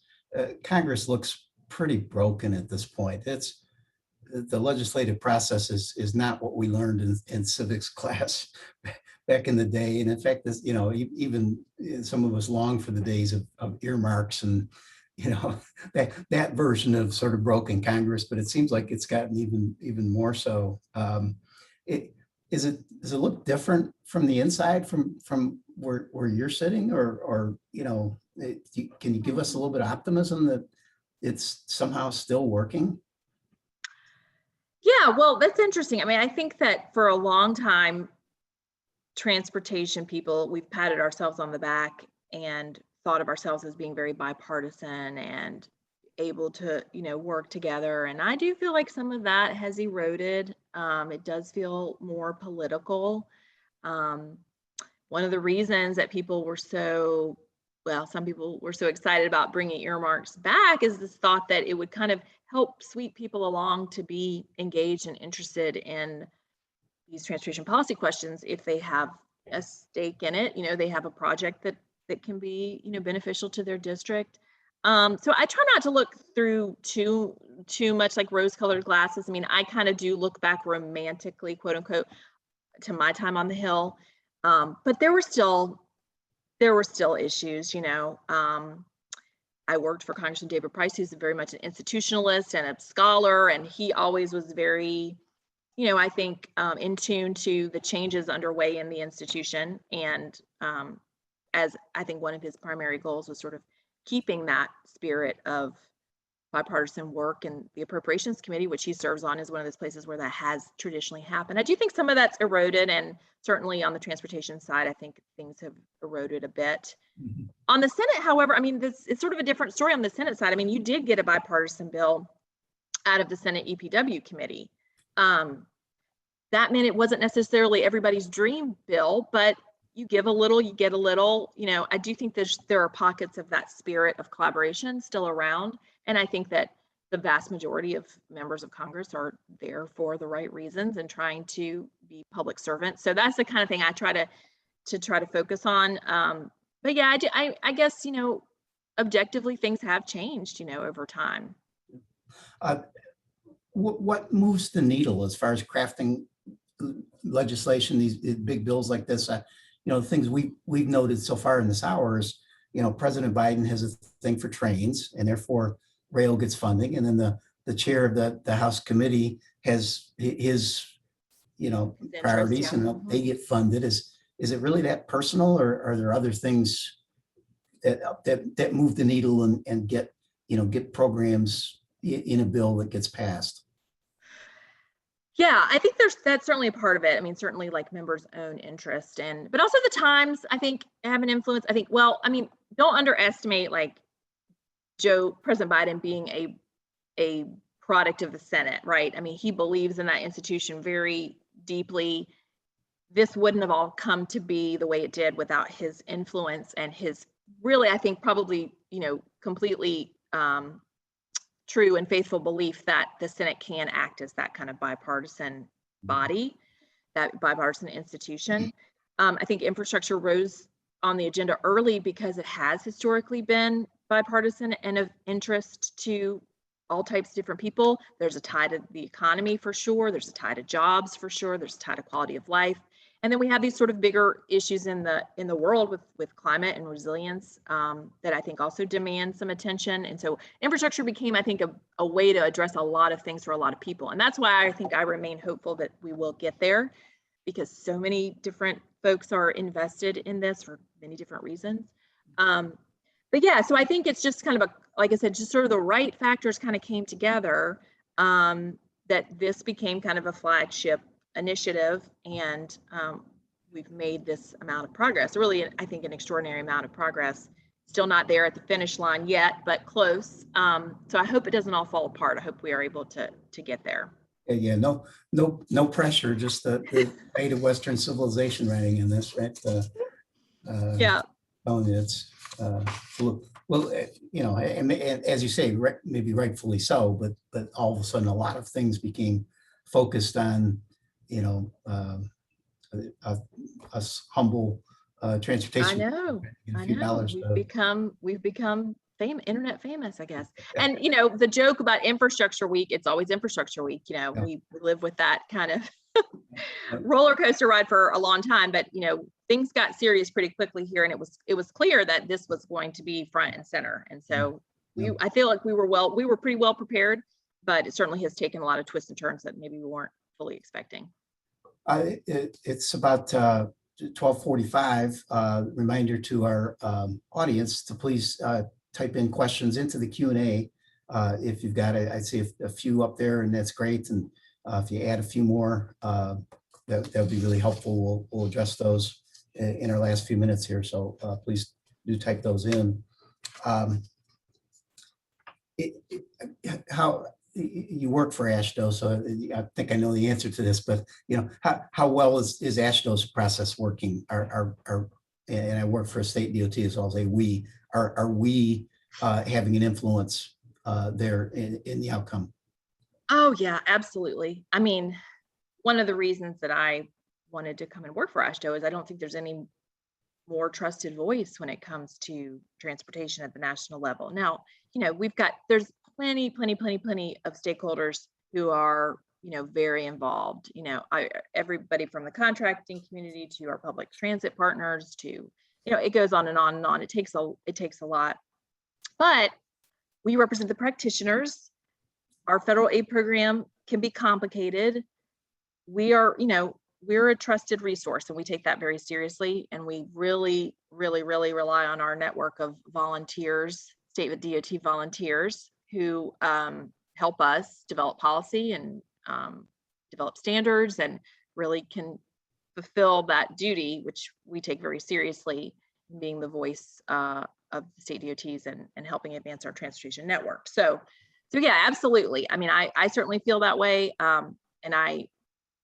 Congress looks pretty broken at this point. The legislative process is not what we learned in civics class back in the day. And in fact, this, even some of us long for the days of earmarks and, that version of sort of broken Congress, but it seems like it's gotten even more so. Does it look different from the inside from where you're sitting, or can you give us a little bit of optimism that it's somehow still working? Yeah, well, that's interesting. I mean, I think that for a long time, transportation people, we've patted ourselves on the back and thought of ourselves as being very bipartisan and able to, work together. And I do feel like some of that has eroded. It does feel more political. Um, One of the reasons that some people were so excited about bringing earmarks back is this thought that it would kind of help sweep people along to be engaged and interested in these transportation policy questions if they have a stake in it. They have a project that can be, beneficial to their district. So I try not to look through too much like rose-colored glasses. I mean, I kind of do look back romantically, quote unquote, to my time on the Hill. But there were still issues. I worked for Congressman David Price, who's very much an institutionalist and a scholar, and he always was very, I think, in tune to the changes underway in the institution. And as I think one of his primary goals was sort of keeping that spirit of bipartisan work, and the Appropriations Committee, which he serves on, is one of those places where that has traditionally happened. I do think some of that's eroded, and certainly on the transportation side, I think things have eroded a bit. Mhm. On the Senate, however, I mean, it's sort of a different story on the Senate side. I mean, you did get a bipartisan bill out of the Senate EPW committee. That meant it wasn't necessarily everybody's dream bill, but you give a little, you get a little. I do think there are pockets of that spirit of collaboration still around. And I think that the vast majority of members of Congress are there for the right reasons and trying to be public servants. So that's the kind of thing I try to focus on. But yeah, I guess, objectively things have changed, over time. What moves the needle as far as crafting legislation, these big bills like this? The things we've noted so far in this hour is, President Biden has a thing for trains, and therefore rail gets funding, and then the chair of the House committee has his priorities, yeah. and they get funded. Is it really that personal, or are there other things that move the needle and get programs in a bill that gets passed? Yeah, I think that's certainly a part of it. I mean, certainly like members' own interest, but also the times, I think, have an influence. I think, don't underestimate like President Biden being a product of the Senate, right? I mean, he believes in that institution very deeply. This wouldn't have all come to be the way it did without his influence and his really, I think, probably, completely true and faithful belief that the Senate can act as that kind of bipartisan body, that bipartisan institution. I think infrastructure rose on the agenda early because it has historically been bipartisan and of interest to all types of different people. There's a tie to the economy for sure. There's a tie to jobs for sure. There's a tie to quality of life. And then we have these sort of bigger issues in the world with climate and resilience that I think also demand some attention. And so infrastructure became, I think, a way to address a lot of things for a lot of people. And that's why I think I remain hopeful that we will get there, because so many different folks are invested in this for many different reasons. But yeah, so I think it's just kind of like I said, just sort of the right factors kind of came together that this became kind of a flagship initiative, and we've made this amount of progress. Really, I think an extraordinary amount of progress. Still not there at the finish line yet, but close. So I hope it doesn't all fall apart. I hope we are able to get there. Yeah, no pressure. Just the fate of Western civilization writing in this, right? Yeah. It's well, and as you say, maybe rightfully so, but all of a sudden, a lot of things became focused on, us humble transportation. I know. We've become internet famous, I guess. And the joke about Infrastructure Week, it's always Infrastructure Week. Yeah. We live with that kind of roller coaster ride for a long time, but things got serious pretty quickly here, and it was clear that this was going to be front and center. And so I feel like we were pretty well prepared, but it certainly has taken a lot of twists and turns that maybe we weren't fully expecting. It's about 12:45. Reminder to our audience to please type in questions into the Q&A if you've got it. I'd see a few up there, and that's great. And If you add a few more, that would be really helpful. We'll address those in our last few minutes here. So please do type those in. How you work for AASHTO, so I think I know the answer to this, but how well is AASHTO's process working? And I work for a state DOT, so I'll say we are we having an influence there in the outcome? Oh yeah, absolutely. I mean, one of the reasons that I wanted to come and work for AASHTO is I don't think there's any more trusted voice when it comes to transportation at the national level. Now, there's plenty of stakeholders who are, very involved. Everybody from the contracting community to our public transit partners to, it goes on and on and on. It takes a lot, but we represent the practitioners. Our federal aid program can be complicated. We're a trusted resource, and we take that very seriously. And we really rely on our network of volunteers, state DOT volunteers, who help us develop policy and develop standards, and really can fulfill that duty, which we take very seriously, being the voice of the state DOTs and helping advance our transportation network. So yeah, absolutely. I mean, I certainly feel that way, and I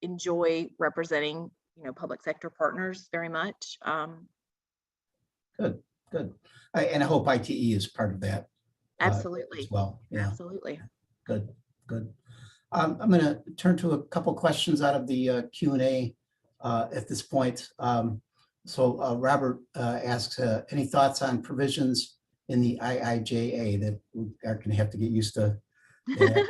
enjoy representing, public sector partners very much. Good. And I hope ITE is part of that. Absolutely. As well. Yeah. Absolutely. Good. I'm going to turn to a couple questions out of the Q&A at this point. So Robert asks, any thoughts on provisions in the IIJA that we are going to have to get used to that,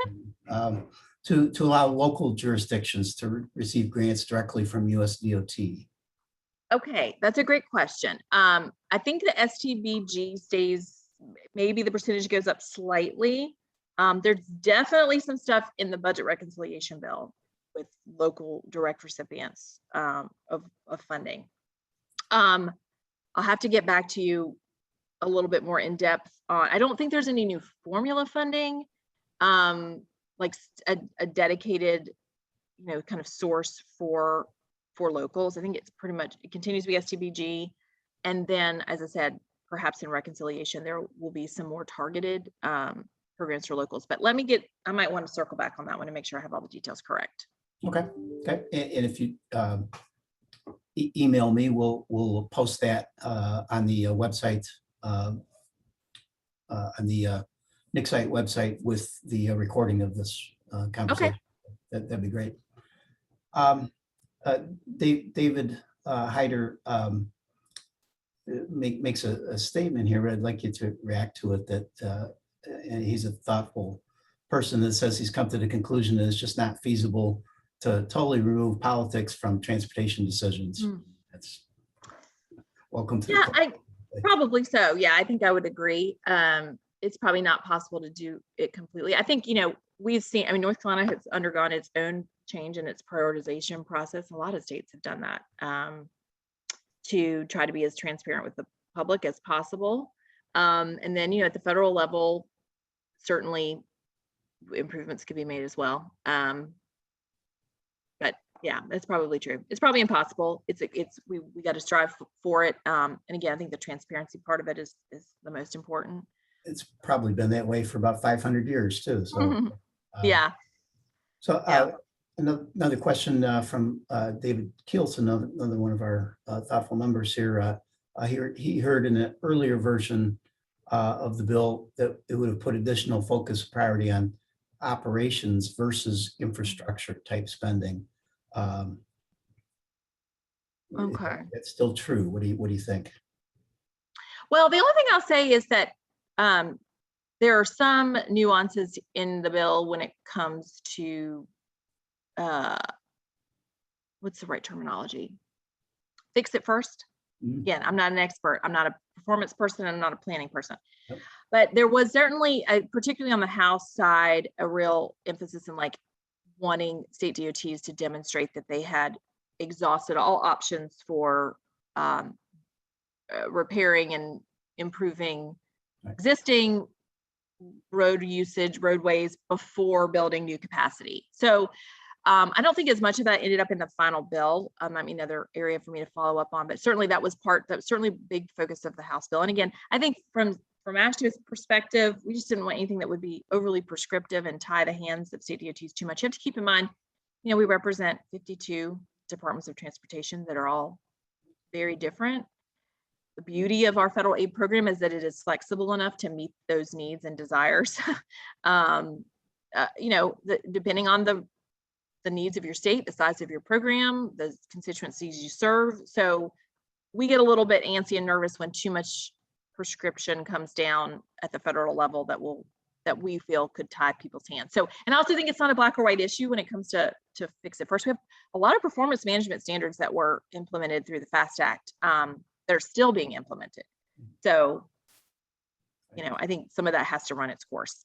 to allow local jurisdictions to receive grants directly from US DOT? Okay, that's a great question. I think the STBG stays, maybe the percentage goes up slightly. There's definitely some stuff in the budget reconciliation bill with local direct recipients of funding. I'll have to get back to you a little bit more in depth on. I don't think there's any new formula funding, like a dedicated, kind of source for locals. I think it's pretty much, it continues to be STBG. And then, as I said, perhaps in reconciliation, there will be some more targeted programs for locals. But I might want to circle back on that one to make sure I have all the details correct. Okay. And if you email me, we'll post that on the website, on the NICSite website with the recording of this conversation. Okay. That'd be great. David Hyder makes a statement here. I'd like you to react to it. That and he's a thoughtful person that says he's come to the conclusion that it's just not feasible to totally remove politics from transportation decisions. That's welcome to. Yeah, probably so. Yeah, I think I would agree. It's probably not possible to do it completely. I think, we've seen, North Carolina has undergone its own change in its prioritization process. A lot of states have done that to try to be as transparent with the public as possible. And then, at the federal level, certainly improvements could be made as well. But yeah, that's probably true. It's probably impossible. We got to strive for it. And again, I think the transparency part of it is the most important. It's probably been that way for about 500 years too. So yeah. So another question from David Keelson, another one of our thoughtful members here. He heard in an earlier version of the bill that it would have put additional focus priority on operations versus infrastructure type spending. Okay. It's still true. What do you think? Well, the only thing I'll say is that there are some nuances in the bill when it comes to what's the right terminology? Fix it first. Again, I'm not an expert. I'm not a performance person. I'm not a planning person. Yep. But there was certainly, particularly on the House side, a real emphasis in wanting state DOTs to demonstrate that they had exhausted all options for repairing and improving existing roadways before building new capacity. So I don't think as much of that ended up in the final bill. I mean, another area for me to follow up on, but certainly that was certainly a big focus of the House bill. And again, I think from AASHTO's perspective, we just didn't want anything that would be overly prescriptive and tie the hands of state DOTs too much. You have to keep in mind, you know, we represent 52 departments of transportation that are all very different. The beauty of our federal aid program is that it is flexible enough to meet those needs and desires. You know, depending on the needs of your state, the size of your program, the constituencies you serve. So we get a little bit antsy and nervous when too much prescription comes down at the federal level that we feel could tie people's hands. So, and I also think it's not a black or white issue when it comes to fix it. First, we have a lot of performance management standards that were implemented through the FAST Act. They're still being implemented. So, you know, I think some of that has to run its course.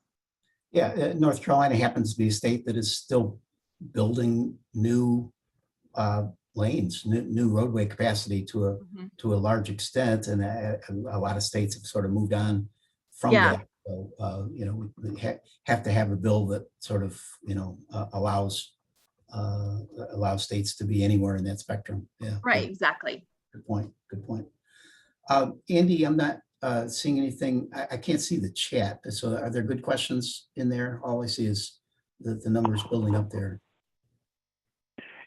Yeah, North Carolina happens to be a state that is still building new lanes, new roadway capacity to a large extent, and a lot of states have sort of moved on from that. So, you know, we have to have a bill that sort of, you know, allows states to be anywhere in that spectrum. Yeah. Right. Exactly. Good point. Good point. Andy, I'm not seeing anything. I can't see the chat. So are there good questions in there? All I see is the numbers building up there.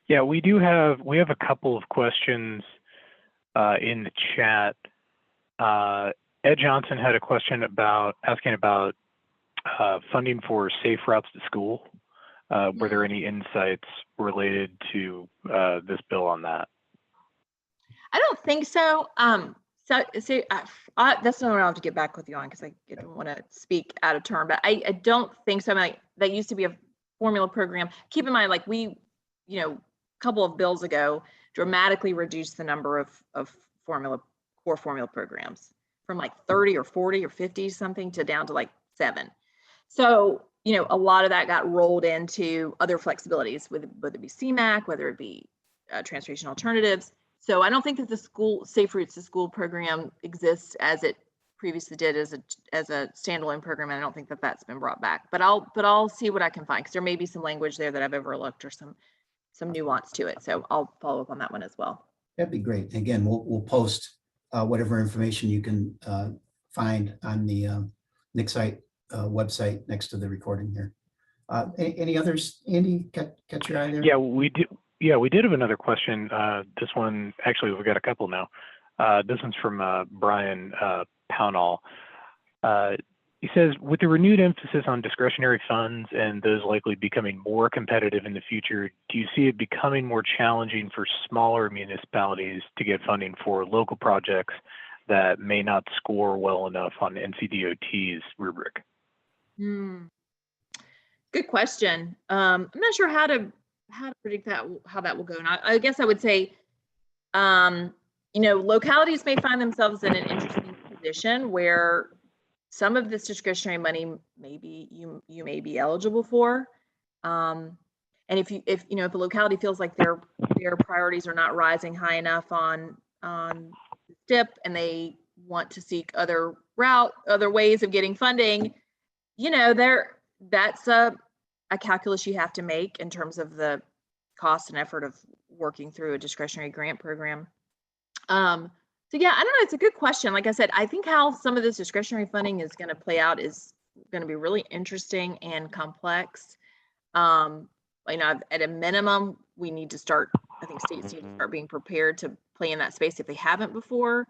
Yeah, we have a couple of questions in the chat. Ed Johnson had a question asking about funding for safe routes to school. Were there any insights related to this bill on that? I don't think so. That's not what I'll have to get back with you on, because I don't want to speak out of turn, but I don't think so. Like, that used to be a formula program. Keep in mind, like, we, you know, a couple of bills ago dramatically reduced the number of core formula programs from like 30 or 40 or 50 something to down to like 7. So, you know, a lot of that got rolled into other flexibilities, whether it be CMAQ, whether it be transportation alternatives. So I don't think that the school Safe Routes to School program exists as it previously did as a standalone program, and I don't think that that's been brought back. But I'll see what I can find, because there may be some language there that I've overlooked or some nuance to it. So I'll follow up on that one as well. That'd be great. Again, we'll post whatever information you can find on the NICSite website next to the recording here. Any others, Andy? Catch your eye there? Yeah, we do. Yeah, we did have another question. This one, actually, we've got a couple now. This one's from Brian Pownall. He says, with the renewed emphasis on discretionary funds and those likely becoming more competitive in the future, do you see it becoming more challenging for smaller municipalities to get funding for local projects that may not score well enough on NCDOT's rubric? Good question. I'm not sure how to predict how that will go. And I guess I would say, you know, localities may find themselves in an interesting position where some of this discretionary money maybe you may be eligible for. And if you know, if a locality feels like their priorities are not rising high enough on STIP, and they want to seek other ways of getting funding, you know, that's a calculus you have to make in terms of the cost and effort of working through a discretionary grant program. So yeah, I don't know, it's a good question. Like I said, I think how some of this discretionary funding is going to play out is going to be really interesting and complex. You know, at a minimum, we need to start, I think states need to start being prepared to play in that space if they haven't before.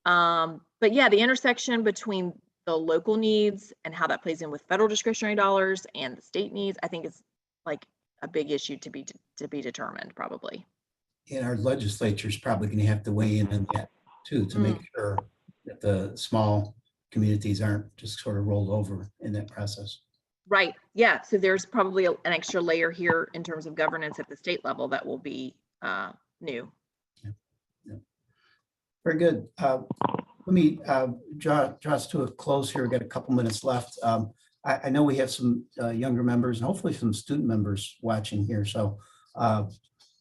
But yeah, the intersection between the local needs and how that plays in with federal discretionary dollars and the state needs, I think is like a big issue to be determined, probably. And our legislature is probably going to have to weigh in on that too, to make sure that the small communities aren't just sort of rolled over in that process. Right. Yeah. So there's probably an extra layer here in terms of governance at the state level that will be new. Yeah. Very good. Let me draw us to a close here. We've got a couple minutes left. I know we have some younger members and hopefully some student members watching here. So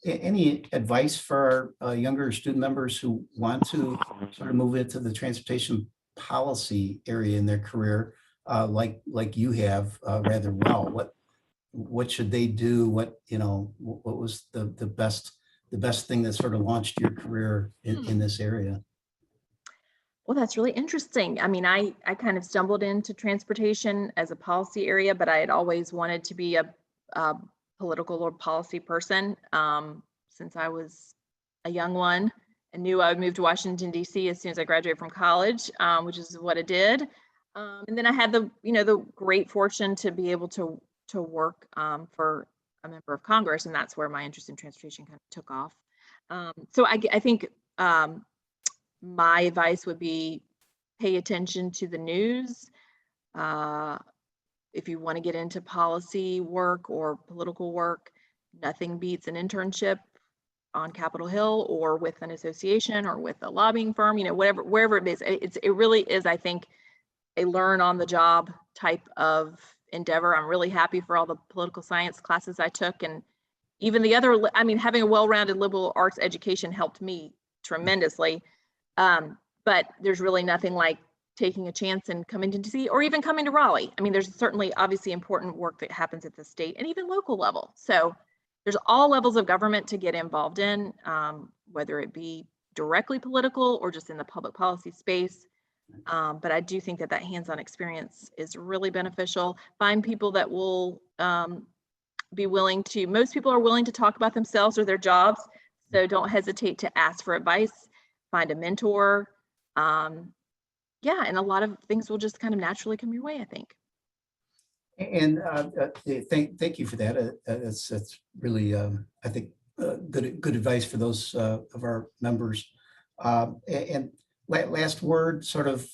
any advice for our younger student members who want to sort of move into the transportation policy area in their career, like you have rather well? what should they do? What, what was the best thing that sort of launched your career in this area? Well, that's really interesting. I mean, I kind of stumbled into transportation as a policy area, but I had always wanted to be a political or policy person since I was a young one, and knew I would move to Washington, D.C. as soon as I graduated from college, which is what I did. And then I had the great fortune to be able to work for a member of Congress, and that's where my interest in transportation kind of took off. So I think my advice would be pay attention to the news. If you want to get into policy work or political work, nothing beats an internship on Capitol Hill or with an association or with a lobbying firm, wherever it is. It really is, I think, a learn on the job type of endeavor. I'm really happy for all the political science classes I took, and even the other, having a well-rounded liberal arts education helped me tremendously. But there's really nothing like taking a chance and coming to DC or even coming to Raleigh. There's certainly obviously important work that happens at the state and even local level. So there's all levels of government to get involved in, whether it be directly political or just in the public policy space. But I do think that hands-on experience is really beneficial. Find people that will be willing to, most people are willing to talk about themselves or their jobs. So don't hesitate to ask for advice, find a mentor. And a lot of things will just kind of naturally come your way, I think. And thank you for that. That's really, I think, good advice for those of our members. And last word, sort of,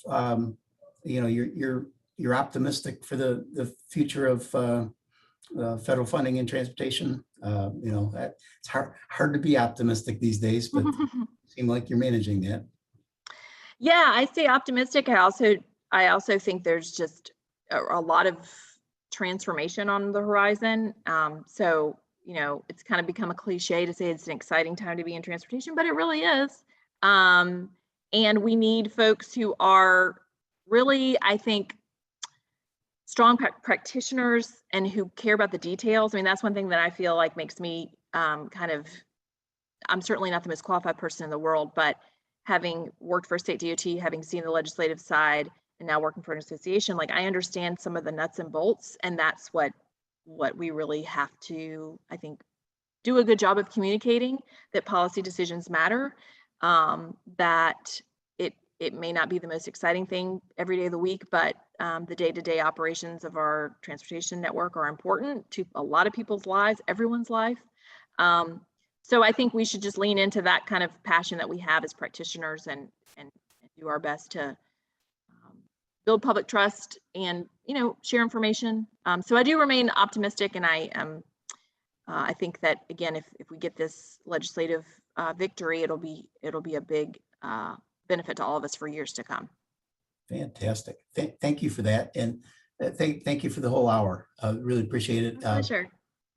you're optimistic for the future of federal funding in transportation. It's hard to be optimistic these days, but it seems like you're managing that. Yeah, I stay optimistic. I also think there's just a lot of transformation on the horizon. So, it's kind of become a cliche to say it's an exciting time to be in transportation, but it really is. And we need folks who are really, I think, strong practitioners and who care about the details. That's one thing that I feel like makes me I'm certainly not the most qualified person in the world, but having worked for a state DOT, having seen the legislative side, and now working for an association, I understand some of the nuts and bolts, and that's what we really have to, I think, do a good job of communicating, that policy decisions matter, that it may not be the most exciting thing every day of the week, but the day-to-day operations of our transportation network are important to a lot of people's lives, everyone's life. So I think we should just lean into that kind of passion that we have as practitioners and do our best to build public trust and, share information. So I do remain optimistic, and I think that, again, if we get this legislative victory, it'll be a big benefit to all of us for years to come. Fantastic. Thank you for that. And thank you for the whole hour. Really appreciate it. Pleasure.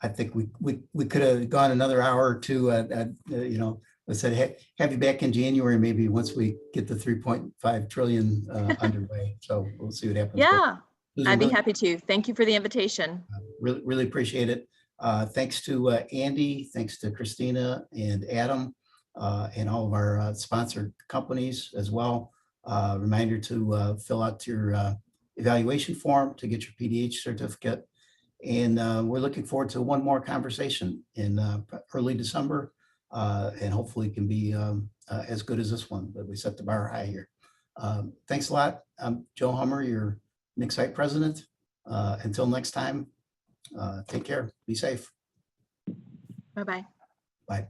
I think we could have gone another hour or two. I said, have you back in January, maybe once we get the 3.5 trillion underway. So we'll see what happens. Yeah, I'd be happy to. Thank you for the invitation. Really appreciate it. Thanks to Andy, thanks to Christina and Adam, and all of our sponsored companies as well. Reminder to fill out your evaluation form to get your PDH certificate. And we're looking forward to one more conversation in early December, and hopefully it can be as good as this one, but we set the bar high here. Thanks a lot. I'm Joe Hummer, your NICSite president. Until next time, take care. Be safe. Bye-bye. Bye.